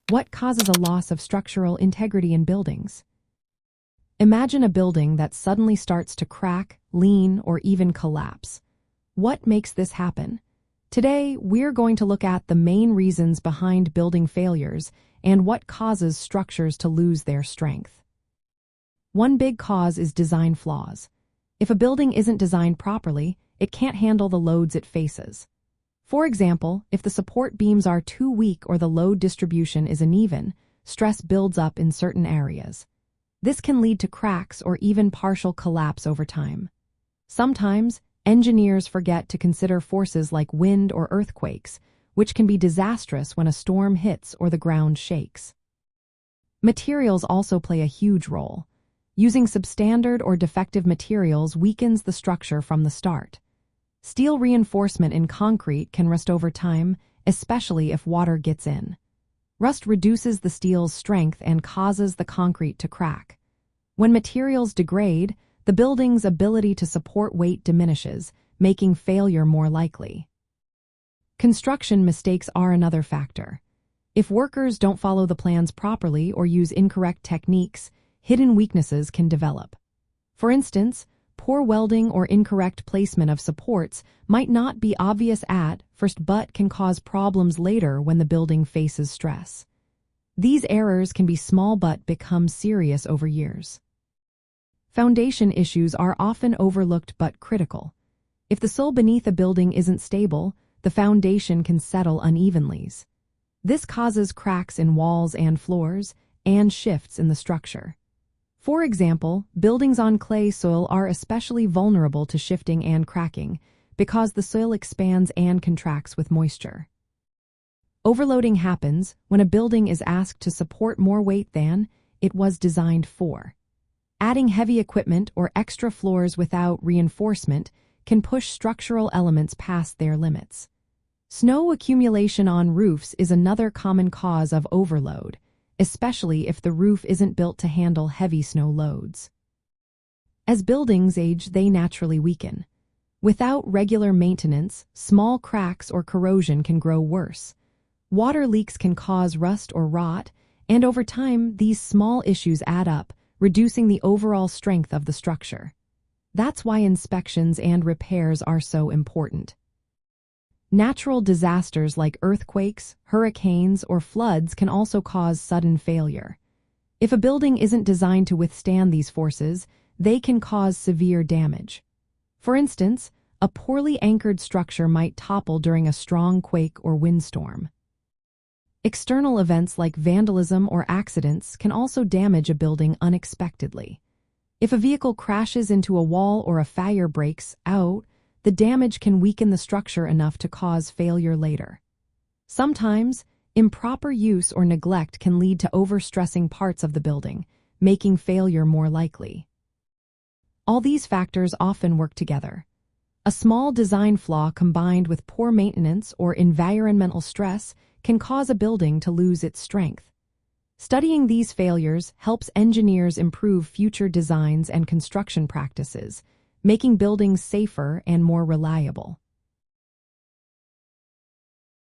What causes a loss of structural integrity in buildings? Imagine a building that suddenly starts to crack, lean, or even collapse. What makes this happen? Today, we're going to look at the main reasons behind building failures and what causes structures to lose their strength. One big cause is design flaws. If a building isn't designed properly, it can't handle the loads it faces. For example, if the support beams are too weak or the load distribution is uneven, stress builds up in certain areas. This can lead to cracks or even partial collapse over time. Sometimes, engineers forget to consider forces like wind or earthquakes, which can be disastrous when a storm hits or the ground shakes. Materials also play a huge role. Using substandard or defective materials weakens the structure from the start. Steel reinforcement in concrete can rust over time, especially if water gets in. Rust reduces the steel's strength and causes the concrete to crack. When materials degrade, the building's ability to support weight diminishes, making failure more likely. Construction mistakes are another factor. If workers don't follow the plans properly or use incorrect techniques, hidden weaknesses can develop. For instance, poor welding or incorrect placement of supports might not be obvious at first but can cause problems later when the building faces stress. These errors can be small but become serious over years. Foundation issues are often overlooked but critical. If the soil beneath a building isn't stable, the foundation can settle unevenly. This causes cracks in walls and floors and shifts in the structure. For example, buildings on clay soil are especially vulnerable to shifting and cracking because the soil expands and contracts with moisture. Overloading happens when a building is asked to support more weight than it was designed for. Adding heavy equipment or extra floors without reinforcement can push structural elements past their limits. Snow accumulation on roofs is another common cause of overload, especially if the roof isn't built to handle heavy snow loads. As buildings age, they naturally weaken. Without regular maintenance, small cracks or corrosion can grow worse. Water leaks can cause rust or rot, and over time, these small issues add up, reducing the overall strength of the structure. That's why inspections and repairs are so important. Natural disasters like earthquakes, hurricanes, or floods can also cause sudden failure. If a building isn't designed to withstand these forces, they can cause severe damage. For instance, a poorly anchored structure might topple during a strong quake or windstorm. External events like vandalism or accidents can also damage a building unexpectedly. If a vehicle crashes into a wall or a fire breaks out, the damage can weaken the structure enough to cause failure later. Sometimes, improper use or neglect can lead to overstressing parts of the building, making failure more likely. All these factors often work together. A small design flaw combined with poor maintenance or environmental stress can cause a building to lose its strength. Studying these failures helps engineers improve future designs and construction practices, making buildings safer and more reliable.